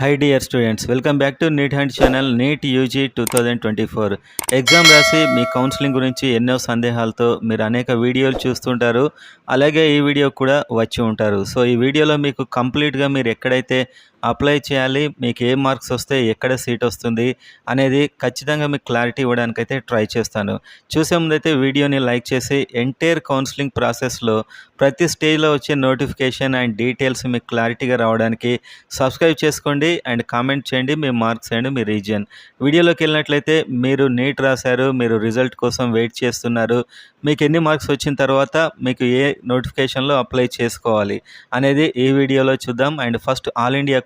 High dear students, welcome back to NEET hand channel. NEET UG 2024 exam రాసి మీ counselling గురించి ఎన్నో సందేహాలతో మీరు అనేక వీడియోలు చూస్తుంటారు. అలాగే ఈ వీడియో కూడా వచ్చి ఉంటారు. సో ఈ వీడియోలో మీకు కంప్లీట్గా మీరు ఎక్కడైతే అప్లై చేయాలి, మీకు ఏ మార్క్స్ వస్తే ఎక్కడ సీట్ వస్తుంది అనేది ఖచ్చితంగా మీకు క్లారిటీ ఇవ్వడానికైతే ట్రై చేస్తాను. చూసే ముందైతే వీడియోని లైక్ చేసి ఎంటైర్ కౌన్సిలింగ్ ప్రాసెస్లో ప్రతి స్టేజ్లో వచ్చే నోటిఫికేషన్ అండ్ డీటెయిల్స్ మీకు క్లారిటీగా రావడానికి సబ్స్క్రైబ్ చేసుకోండి అండ్ కామెంట్ చేయండి మీ మార్క్స్ అండ్ మీ రీజియన్. వీడియోలోకి వెళ్ళినట్లయితే మీరు నీట్ రాశారు, మీరు రిజల్ట్ కోసం వెయిట్ చేస్తున్నారు, మీకు ఎన్ని మార్క్స్ వచ్చిన తర్వాత మీకు ఏ నోటిఫికేషన్లో అప్లై చేసుకోవాలి అనేది ఈ వీడియోలో చూద్దాం. And first all India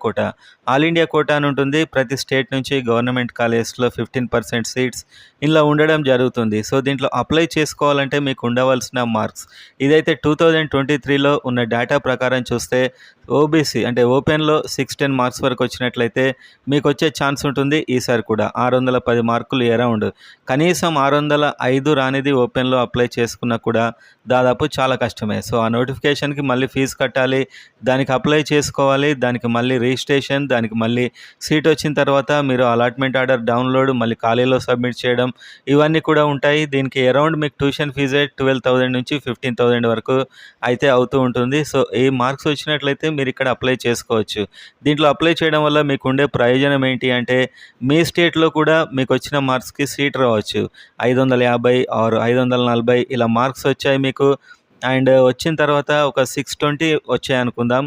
quota అని ఉంటుంది. ప్రతి స్టేట్ నుంచి గవర్నమెంట్ కాలేజెస్లో 15% సీట్స్ ఇలా ఉండడం జరుగుతుంది. సో దీంట్లో అప్లై చేసుకోవాలంటే మీకు ఉండవలసిన మార్క్స్ ఇదైతే 2023లో ఉన్న డేటా ప్రకారం చూస్తే ఓబీసీ అంటే ఓపెన్లో 610 మార్క్స్ వరకు వచ్చినట్లయితే మీకు వచ్చే ఛాన్స్ ఉంటుంది. ఈసారి కూడా 610 మార్కులు అరౌండ్, కనీసం 605 రానిది ఓపెన్లో అప్లై చేసుకున్నా కూడా దాదాపు చాలా కష్టమే. సో ఆ నోటిఫికేషన్కి మళ్ళీ ఫీజు కట్టాలి, దానికి అప్లై చేసుకోవాలి, దానికి మళ్ళీ రిజిస్ట్రేషన్, దానికి మళ్ళీ సీట్ వచ్చిన తర్వాత మీరు అలాట్మెంట్ ఆర్డర్ డౌన్లోడ్, మళ్ళీ కాలేజీలో సబ్మిట్ చేయడం, ఇవన్నీ కూడా ఉంటాయి. దీనికి అరౌండ్ మీకు ట్యూషన్ ఫీజే 12,000 నుంచి 15,000 వరకు అయితే అవుతూ ఉంటుంది. సో ఈ మార్క్స్ వచ్చినట్లయితే మీరు ఇక్కడ అప్లై చేసుకోవచ్చు. దీంట్లో అప్లై చేయడం వల్ల మీకు ఉండే ప్రయోజనం ఏంటి అంటే మీ స్టేట్లో కూడా మీకు వచ్చిన మార్క్స్కి సీట్ రావచ్చు. 550 ఆర్ 540 ఇలా మార్క్స్ వచ్చాయి మీకు. అండ్ వచ్చిన తర్వాత ఒక 620 వచ్చాయనుకుందాం,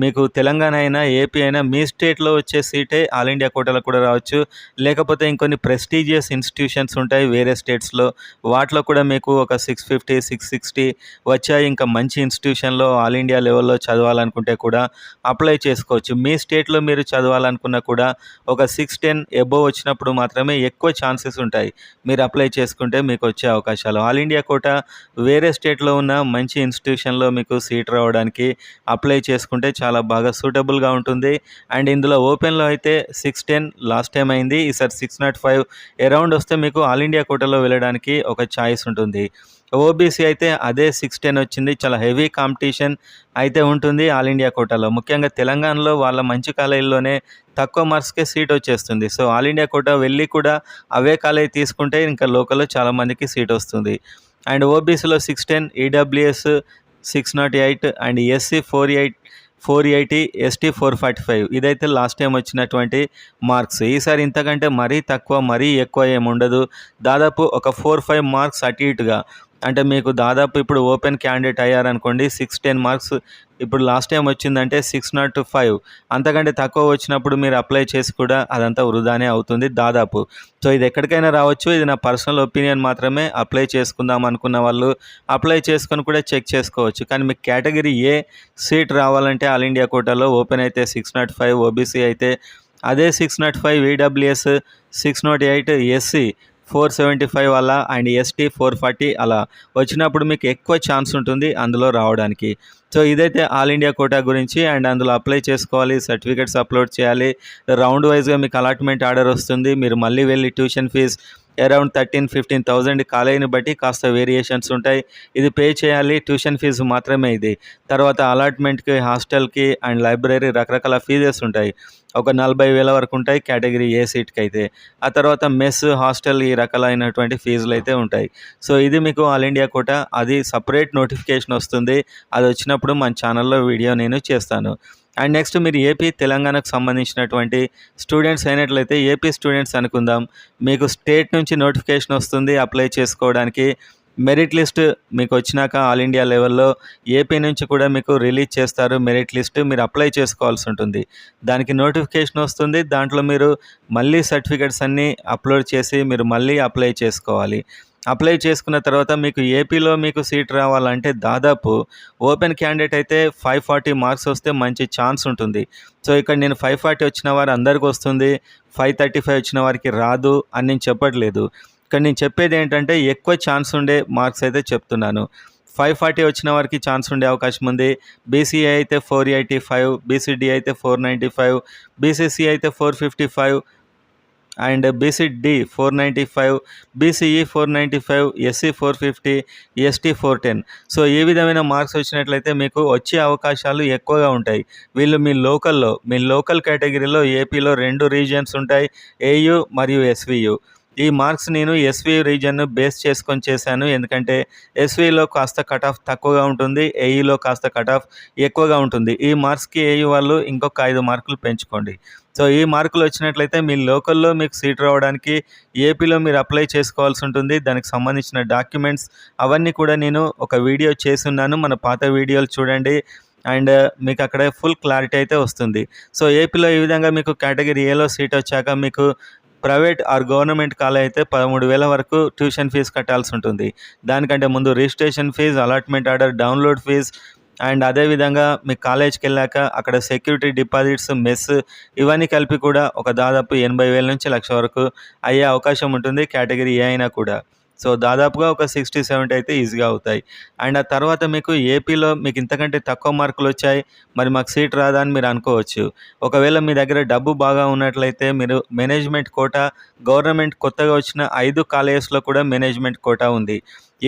మీకు తెలంగాణ అయినా ఏపీ అయినా మీ స్టేట్లో వచ్చే సీటే ఆల్ ఇండియా కోటాలో కూడా రావచ్చు. లేకపోతే ఇంకొన్ని ప్రెస్టీజియస్ ఇన్స్టిట్యూషన్స్ ఉంటాయి వేరే స్టేట్స్లో, వాటిలో కూడా మీకు ఒక 650 660 వచ్చాయి. ఇంకా మంచి ఇన్స్టిట్యూషన్లో ఆల్ ఇండియా లెవెల్లో చదవాలనుకుంటే కూడా అప్లై చేసుకోవచ్చు. మీ స్టేట్లో మీరు చదవాలనుకున్నా కూడా ఒక 610 ఎబోవ్ వచ్చినప్పుడు మాత్రమే ఎక్కువ ఛాన్సెస్ ఉంటాయి మీరు అప్లై చేసుకుంటే మీకు వచ్చే అవకాశాలు. ఆల్ ఇండియా కోటా వేరే స్టేట్లో ఉన్న మంచి ఇన్స్టిట్యూషన్లో మీకు సీట్ రావడానికి అప్లై చేసుకుంటే చాలా బాగా సూటబుల్గా ఉంటుంది. అండ్ ఇందులో ఓపెన్లో అయితే 610 లాస్ట్ టైం అయింది, ఈసారి 605 అరౌండ్ వస్తే మీకు ఆల్ ఇండియా కోటాలో వెళ్ళడానికి ఒక ఛాయిస్ ఉంటుంది. ఓబీసీ అయితే అదే 610 వచ్చింది. చాలా హెవీ కాంపిటీషన్ అయితే ఉంటుంది ఆల్ ఇండియా కోటాలో. ముఖ్యంగా తెలంగాణలో వాళ్ళ మంచి కాలేజీల్లోనే తక్కువ మార్క్స్కే సీట్ వచ్చేస్తుంది. సో ఆల్ ఇండియా కోటా వెళ్ళి కూడా అవే కాలేజీ తీసుకుంటే ఇంకా లోకల్లో చాలామందికి సీట్ వస్తుంది. అండ్ ఓబీసీలో 610, ఈడబ్ల్యూఎస్ 608 అండ్ ఎస్సీ 480, ఎస్టీ 445 ఇదైతే లాస్ట్ టైం వచ్చినటువంటి మార్క్స్. ఈసారి ఇంతకంటే మరీ తక్కువ మరీ ఎక్కువ ఏముండదు, దాదాపు ఒక 4-5 మార్క్స్ అటు ఇటుగా. అంటే మీకు దాదాపు ఇప్పుడు ఓపెన్ క్యాండిడేట్ అయ్యారనుకోండి, 610 మార్క్స్ ఇప్పుడు లాస్ట్ టైం వచ్చిందంటే 605, అంతకంటే తక్కువ వచ్చినప్పుడు మీరు అప్లై చేసి కూడా అదంతా వృధానే అవుతుంది దాదాపు. సో ఇది ఎక్కడికైనా రావచ్చు, ఇది నా పర్సనల్ ఒపీనియన్ మాత్రమే. అప్లై చేసుకుందాం అనుకున్న వాళ్ళు అప్లై చేసుకొని కూడా చెక్ చేసుకోవచ్చు. కానీ మీకు కేటగిరీ ఏ సీట్ రావాలంటే ఆల్ ఇండియా కోటాలో ఓపెన్ అయితే 605, ఓబీసీ అయితే అదే 605, ఈడబ్ల్యూఎస్ 608, ఎస్సీ 475 అలా అండ్ ఎస్టీ 440 అలా వచ్చినప్పుడు మీకు ఎక్కువ ఛాన్స్ ఉంటుంది అందులో రావడానికి. సో ఇదైతే ఆల్ ఇండియా కోటా గురించి. అండ్ అందులో అప్లై చేసుకోవాలి, సర్టిఫికేట్స్ అప్లోడ్ చేయాలి, రౌండ్ వైజ్గా మీకు అలాట్మెంట్ ఆర్డర్ వస్తుంది. మీరు మళ్ళీ వెళ్ళి ట్యూషన్ ఫీజ్ అరౌండ్ 13-15,000 కాలేజీని బట్టి కాస్త వేరియేషన్స్ ఉంటాయి, ఇది పే చేయాలి. ట్యూషన్ ఫీజు మాత్రమే ఇది. తర్వాత అలాట్మెంట్కి, హాస్టల్కి అండ్ లైబ్రరీ రకరకాల ఫీజెస్ ఉంటాయి. ఒక 40,000 వరకు ఉంటాయి కేటగిరీ ఏ సీట్కి అయితే. ఆ తర్వాత మెస్, హాస్టల్ ఈ రకాలైనటువంటి ఫీజులు అయితే ఉంటాయి. సో ఇది మీకు ఆల్ ఇండియా కోటా, అది సపరేట్ నోటిఫికేషన్ వస్తుంది. అది వచ్చినప్పుడు మన ఛానల్లో వీడియో నేను చేస్తాను. అండ్ నెక్స్ట్ మీరు ఏపీ తెలంగాణకు సంబంధించినటువంటి స్టూడెంట్స్ అయినట్లయితే, ఏపీ స్టూడెంట్స్ అనుకుందాం, మీకు స్టేట్ నుంచి నోటిఫికేషన్ వస్తుంది అప్లై చేసుకోవడానికి. మెరిట్ లిస్ట్ మీకు వచ్చినాక ఆల్ ఇండియా లెవెల్లో ఏపీ నుంచి కూడా మీకు రిలీజ్ చేస్తారు మెరిట్ లిస్ట్, మీరు అప్లై చేసుకోవాల్సి ఉంటుంది. దానికి నోటిఫికేషన్ వస్తుంది, దాంట్లో మీరు మళ్ళీ సర్టిఫికేట్స్ అన్నీ అప్లోడ్ చేసి మీరు మళ్ళీ అప్లై చేసుకోవాలి. అప్లై చేసుకున్న తర్వాత మీకు ఏపీలో మీకు సీట్ రావాలంటే దాదాపు ఓపెన్ క్యాండిడేట్ అయితే 540 మార్క్స్ వస్తే మంచి ఛాన్స్ ఉంటుంది. సో ఇక్కడ నేను 540 వచ్చిన వారు అందరికీ వస్తుంది, 535 వచ్చిన వారికి రాదు అని నేను చెప్పట్లేదు. ఇక్కడ నేను చెప్పేది ఏంటంటే ఎక్కువ ఛాన్స్ ఉండే మార్క్స్ అయితే చెప్తున్నాను. 540 వచ్చిన వారికి ఛాన్స్ ఉండే అవకాశం ఉంది. బీసీఏ అయితే 485, బీసీడీ అయితే 495, బీసీసీ అయితే 455 and BCD 495, BCE 495, SC 450, ST 410. So ఈ విధమైన మార్క్స్ వచ్చినట్లయితే మీకు వచ్చే అవకాశాలు ఎక్కువగా ఉంటాయి. వీళ్ళు మీ లోకల్ కేటగిరీలో ఏపీలో 2 రీజియన్స్ ఉంటాయి, ఏయూ మరియు ఎస్వీయూ. ఈ మార్క్స్ నేను ఎస్వీయూ రీజియన్ను బేస్ చేసుకొని చేశాను. ఎందుకంటే ఎస్వీలో కాస్త కట్ ఆఫ్ తక్కువగా ఉంటుంది, ఏయూలో కాస్త కట్ ఆఫ్ ఎక్కువగా ఉంటుంది. ఈ మార్క్స్కి ఏయూ వాళ్ళు ఇంకొక 5 మార్కులు పెంచుకోండి. సో ఈ మార్కులు వచ్చినట్లయితే మీ లోకల్లో మీకు సీట్ రావడానికి ఏపీలో మీరు అప్లై చేసుకోవాల్సి ఉంటుంది. దానికి సంబంధించిన డాక్యుమెంట్స్ అవన్నీ కూడా నేను ఒక వీడియో చేసున్నాను, మన పాత వీడియోలు చూడండి. అండ్ మీకు అక్కడ ఫుల్ క్లారిటీ అయితే వస్తుంది. సో ఏపీలో ఈ విధంగా మీకు కేటగిరీ ఏలో సీట్ వచ్చాక మీకు ప్రైవేట్ ఆర్ గవర్నమెంట్ కాలేజ్ అయితే 13,000 వరకు ట్యూషన్ ఫీజు కట్టాల్సి ఉంటుంది. దానికంటే ముందు registration fee, allotment order, download fee and అదేవిధంగా మీ కాలేజ్కి వెళ్ళాక అక్కడ సెక్యూరిటీ డిపాజిట్స్, మెస్ ఇవన్నీ కలిపి కూడా ఒక దాదాపు 80,000 నుంచి 1,00,000 వరకు అయ్యే అవకాశం ఉంటుంది కేటగిరీ ఏ అయినా కూడా. సో దాదాపుగా ఒక 60-70 అయితే ఈజీగా అవుతాయి. అండ్ ఆ తర్వాత మీకు ఏపీలో మీకు ఇంతకంటే తక్కువ మార్కులు వచ్చాయి, మరి మాకు సీట్ రాదా అని మీరు అనుకోవచ్చు. ఒకవేళ మీ దగ్గర డబ్బు బాగా ఉన్నట్లయితే మీరు మేనేజ్మెంట్ కోటా, గవర్నమెంట్ కొత్తగా వచ్చిన 5 కాలేజెస్లో కూడా మేనేజ్మెంట్ కోటా ఉంది.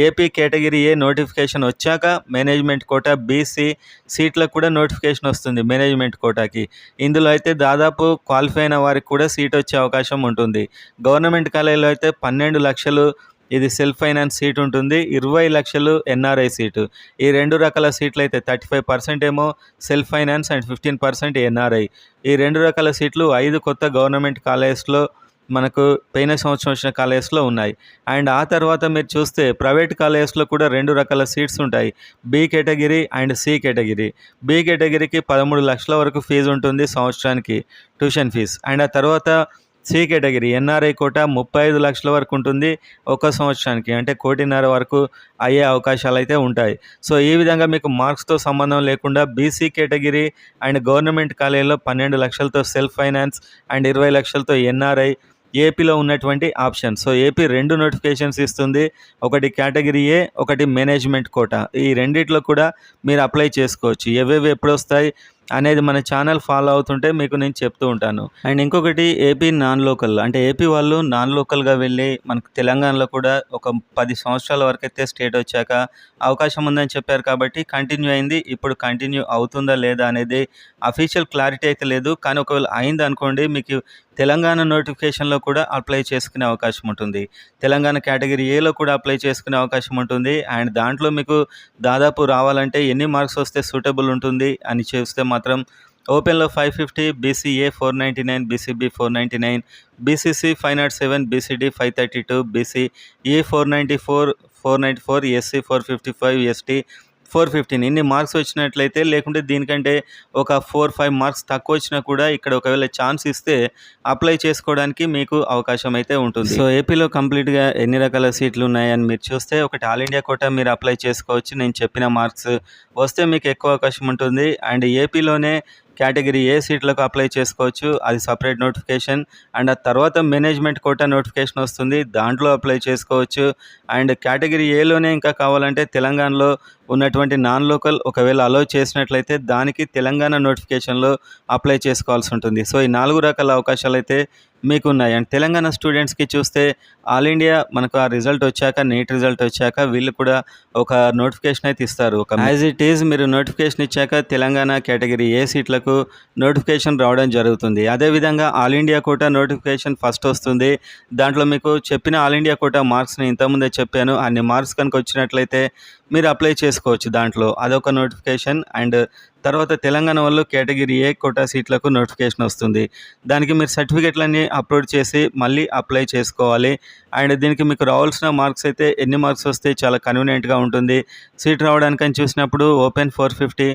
ఏపీ కేటగిరీ ఏ నోటిఫికేషన్ వచ్చాక మేనేజ్మెంట్ కోటా, బీసీ సీట్లకు కూడా నోటిఫికేషన్ వస్తుంది మేనేజ్మెంట్ కోటాకి. ఇందులో అయితే దాదాపు క్వాలిఫై అయిన వారికి కూడా సీట్ వచ్చే అవకాశం ఉంటుంది. గవర్నమెంట్ కాలేజీలో అయితే 12 లక్షలు ఇది సెల్ఫ్ ఫైనాన్స్ సీట్ ఉంటుంది, 20 లక్షలు ఎన్ఆర్ఐ సీటు. ఈ 2 రకాల సీట్లు అయితే 35% ఏమో సెల్ఫ్ ఫైనాన్స్ అండ్ 15% ఎన్ఆర్ఐ. ఈ 2 రకాల సీట్లు 5 కొత్త గవర్నమెంట్ కాలేజెస్లో మనకు పోయిన సంవత్సరం వచ్చిన కాలేజెస్లో ఉన్నాయి. అండ్ ఆ తర్వాత మీరు చూస్తే ప్రైవేట్ కాలేజెస్లో కూడా 2 రకాల సీట్స్ ఉంటాయి, B category and C category. B కేటగిరీకి 13 లక్షల వరకు ఫీజు ఉంటుంది సంవత్సరానికి ట్యూషన్ ఫీజు. అండ్ ఆ తర్వాత సి కేటగిరీ ఎన్ఆర్ఐ కోటా 35 లక్షల వరకు ఉంటుంది ఒక సంవత్సరానికి, అంటే 1,50,00,000 వరకు అయ్యే అవకాశాలు అయితే ఉంటాయి. సో ఈ విధంగా మీకు మార్క్స్తో సంబంధం లేకుండా బీసీ కేటగిరీ అండ్ గవర్నమెంట్ కాలేజీలో 12 లక్షలతో సెల్ఫ్ ఫైనాన్స్ అండ్ 20 లక్షలతో ఎన్ఆర్ఐ ఏపీలో ఉన్నటువంటి ఆప్షన్. సో ఏపీ 2 నోటిఫికేషన్స్ ఇస్తుంది, ఒకటి కేటగిరీ ఏ, ఒకటి మేనేజ్మెంట్ కోటా. ఈ రెండిట్లో కూడా మీరు అప్లై చేసుకోవచ్చు. ఎవేవి ఎప్పుడు వస్తాయి అనేది మన ఛానల్ ఫాలో అవుతుంటే మీకు నేను చెప్తూ ఉంటాను. అండ్ ఇంకొకటి ఏపీ నాన్ లోకల్, అంటే ఏపీ వాళ్ళు నాన్ లోకల్గా వెళ్ళి మనకు తెలంగాణలో కూడా ఒక 10 సంవత్సరాల వరకు అయితే స్టేట్ వచ్చాక అవకాశం ఉందని చెప్పారు కాబట్టి కంటిన్యూ అయింది. ఇప్పుడు కంటిన్యూ అవుతుందా లేదా అనేది అఫీషియల్ క్లారిటీ అయితే లేదు, కానీ ఒకవేళ అయింది అనుకోండి మీకు తెలంగాణ నోటిఫికేషన్లో కూడా అప్లై చేసుకునే అవకాశం ఉంటుంది, తెలంగాణ కేటగిరీ ఏలో కూడా అప్లై చేసుకునే అవకాశం ఉంటుంది. అండ్ దాంట్లో మీకు దాదాపు రావాలంటే ఎన్ని మార్క్స్ వస్తే సూటబుల్ ఉంటుంది అని చూస్తే మాత్రం ఓపెన్లో 550, BCA 499, BCB 499, BCC 507, BCD 532, BCE 494, SC 455, ST 415. ఇన్ని మార్క్స్ వచ్చినట్లయితే, లేకుంటే దీనికంటే ఒక 4-5 మార్క్స్ తక్కువ వచ్చినా కూడా ఇక్కడ ఒకవేళ ఛాన్స్ ఇస్తే అప్లై చేసుకోవడానికి మీకు అవకాశం అయితే ఉంటుంది. సో ఏపీలో కంప్లీట్గా ఎన్ని రకాల సీట్లు ఉన్నాయని మీరు చూస్తే, ఒకటి ఆల్ ఇండియా కోటా మీరు అప్లై చేసుకోవచ్చు, నేను చెప్పిన మార్క్స్ వస్తే మీకు ఎక్కువ అవకాశం ఉంటుంది. అండ్ ఏపీలోనే కేటగిరీ ఏ సీట్లకు అప్లై చేసుకోవచ్చు, అది సపరేట్ నోటిఫికేషన్. అండ్ ఆ తర్వాత మేనేజ్మెంట్ కోటా నోటిఫికేషన్ వస్తుంది, దాంట్లో అప్లై చేసుకోవచ్చు. అండ్ కేటగిరీ ఏలోనే ఇంకా కావాలంటే తెలంగాణలో ఉన్నటువంటి నాన్ లోకల్ ఒకవేళ అలౌ చేసినట్లయితే దానికి తెలంగాణ నోటిఫికేషన్లో అప్లై చేసుకోవాల్సి ఉంటుంది. సో ఈ 4 రకాల అవకాశాలు అయితే మీకు ఉన్నాయి. అండ్ తెలంగాణ స్టూడెంట్స్కి చూస్తే ఆల్ ఇండియా మనకు ఆ రిజల్ట్ వచ్చాక, నీట్ రిజల్ట్ వచ్చాక వీళ్ళు కూడా ఒక నోటిఫికేషన్ అయితే ఇస్తారు. ఒక యాజ్ ఇట్ ఈజ్ మీరు నోటిఫికేషన్ ఇచ్చాక తెలంగాణ కేటగిరీ ఏ సీట్లకు నోటిఫికేషన్ రావడం జరుగుతుంది. అదేవిధంగా all India quota notification first వస్తుంది. దాంట్లో మీకు చెప్పిన ఆల్ ఇండియా కోటా మార్క్స్ని ఇంతకుముందే చెప్పాను, అన్ని మార్క్స్ కనుక వచ్చినట్లయితే మీరు అప్లై చేసుకోవచ్చు దాంట్లో, అదొక నోటిఫికేషన్. అండ్ తర్వాత తెలంగాణ వాళ్ళు కేటగిరీ ఏ కోటా సీట్లకు నోటిఫికేషన్ వస్తుంది, దానికి మీరు సర్టిఫికెట్లన్నీ అప్లోడ్ చేసి మళ్ళీ అప్లై చేసుకోవాలి. అండ్ దీనికి మీకు రావాల్సిన మార్క్స్ అయితే ఎన్ని మార్క్స్ వస్తే చాలా కన్వీనియంట్గా ఉంటుంది. సీట్ రావడానికి అని చూసినప్పుడు open 450,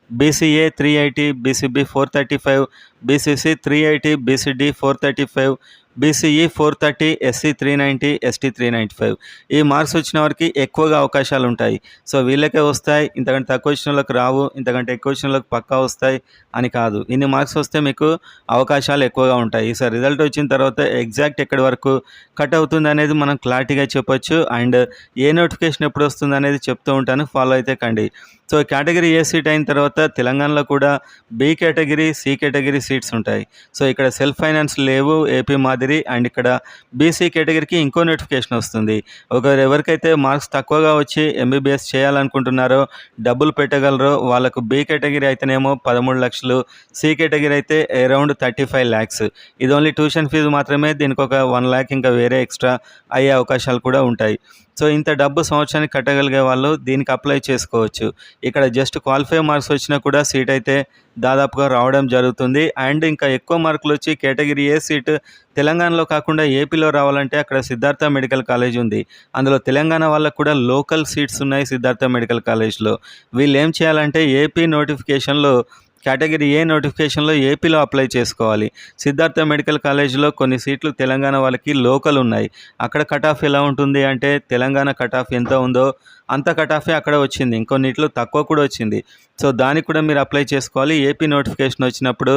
BCA 380, BCB 435, BCC 380, BCD 435, BCE 430, SC 390, ST 395. ఈ మార్క్స్ వచ్చిన వారికి ఎక్కువగా అవకాశాలు ఉంటాయి. సో వీళ్ళకే వస్తాయి, ఇంతకంటే తక్కువ వచ్చిన వాళ్ళకి రావు, ఇంతకంటే ఎక్కువ వచ్చిన వాళ్ళకి పక్కా వస్తాయి అని కాదు. ఇన్ని మార్క్స్ వస్తే మీకు అవకాశాలు ఎక్కువగా ఉంటాయి. ఈసారి రిజల్ట్ వచ్చిన తర్వాత ఎగ్జాక్ట్ ఎక్కడి వరకు కట్ అవుతుంది అనేది మనం క్లారిటీగా చెప్పొచ్చు. అండ్ ఏ నోటిఫికేషన్ ఎప్పుడు వస్తుంది అనేది చెప్తూ ఉంటాను, ఫాలో అయితే కండి. సో కేటగిరీ ఏ సీట్ అయిన తర్వాత తెలంగాణలో కూడా B category, C category seats ఉంటాయి. సో ఇక్కడ సెల్ఫ్ ఫైనాన్స్ లేవు ఏపీ మాదిరి మాదిరి అండ్ ఇక్కడ బీసీ కేటగిరీకి ఇంకో నోటిఫికేషన్ వస్తుంది. ఎవరికైతే మార్క్స్ తక్కువగా వచ్చి ఎంబీబీఎస్ చేయాలనుకుంటున్నారో, డబ్బులు పెట్టగలరో వాళ్ళకు బి కేటగిరీ అయితేనేమో 13,00,000, సి కేటగిరీ అయితే అరౌండ్ 35,00,000. ఇది ఓన్లీ ట్యూషన్ ఫీజు మాత్రమే. దీనికి ఒక 1,00,000 ఇంకా వేరే ఎక్స్ట్రా అయ్యే అవకాశాలు కూడా ఉంటాయి. సో ఇంత డబ్బు సంవత్సరానికి కట్టగలిగే వాళ్ళు దీనికి అప్లై చేసుకోవచ్చు. ఇక్కడ జస్ట్ క్వాలిఫై మార్క్స్ వచ్చినా కూడా సీట్ అయితే దాదాపుగా రావడం జరుగుతుంది. అండ్ ఇంకా ఎక్కువ మార్కులు వచ్చి కేటగిరీ ఏ సీటు తెలంగాణలో కాకుండా ఏపీలో రావాలంటే అక్కడ సిద్ధార్థ మెడికల్ కాలేజ్ ఉంది. అందులో తెలంగాణ వాళ్ళకు కూడా లోకల్ సీట్స్ ఉన్నాయి సిద్ధార్థ మెడికల్ కాలేజ్లో. వీళ్ళు ఏం చేయాలంటే ఏపీ నోటిఫికేషన్లో కేటగిరీ ఏ నోటిఫికేషన్లో ఏపీలో అప్లై చేసుకోవాలి. సిద్ధార్థ మెడికల్ కాలేజ్లో కొన్ని సీట్లు తెలంగాణ వాళ్ళకి లోకల్ ఉన్నాయి. అక్కడ కట్ ఆఫ్ ఎలా ఉంటుంది అంటే తెలంగాణ కట్ ఆఫ్ ఎంత ఉందో అంత కట్ ఆఫే అక్కడ వచ్చింది. ఇంకొన్నిట్లో తక్కువ కూడా వచ్చింది. సో దానికి కూడా మీరు అప్లై చేసుకోవాలి. ఏపీ నోటిఫికేషన్ వచ్చినప్పుడు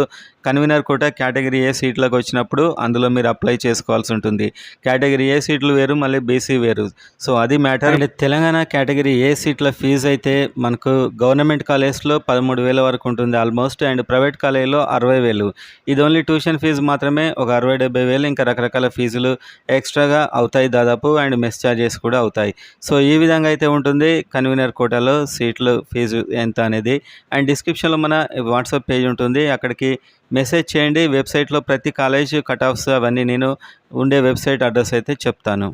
కన్వీనర్ కోటా కేటగిరీ ఏ సీట్లకు వచ్చినప్పుడు అందులో మీరు అప్లై చేసుకోవాల్సి ఉంటుంది. కేటగిరీ ఏ సీట్లు వేరు, మళ్ళీ బీసీ వేరు. సో అది మ్యాటర్. అండ్ తెలంగాణ కేటగిరీ ఏ సీట్ల ఫీజు అయితే మనకు గవర్నమెంట్ కాలేజ్లో 13,000 వరకు ఉంటుంది ఆల్మోస్ట్. అండ్ ప్రైవేట్ కాలేజ్లో 60,000. ఇది ఓన్లీ ట్యూషన్ ఫీజు మాత్రమే. ఒక 60,000-70,000 ఇంకా రకరకాల ఫీజులు ఎక్స్ట్రాగా అవుతాయి దాదాపు. అండ్ మెస్ ఛార్జెస్ కూడా అవుతాయి. సో ఈ విధంగా అయితే ఉంటుంది కన్వీనర్ కోటాలో సీట్లు ఫీజు ఎంత అనేది. అండ్ డిస్క్రిప్షన్లో మన వాట్సాప్ పేజ్ ఉంటుంది, అక్కడికి మెసేజ్ చేయండి. వెబ్సైట్లో ప్రతి కాలేజ్ కట్ ఆఫ్స్ అవన్నీ నేను ఉండే వెబ్సైట్ అడ్రస్ అయితే చెప్తాను.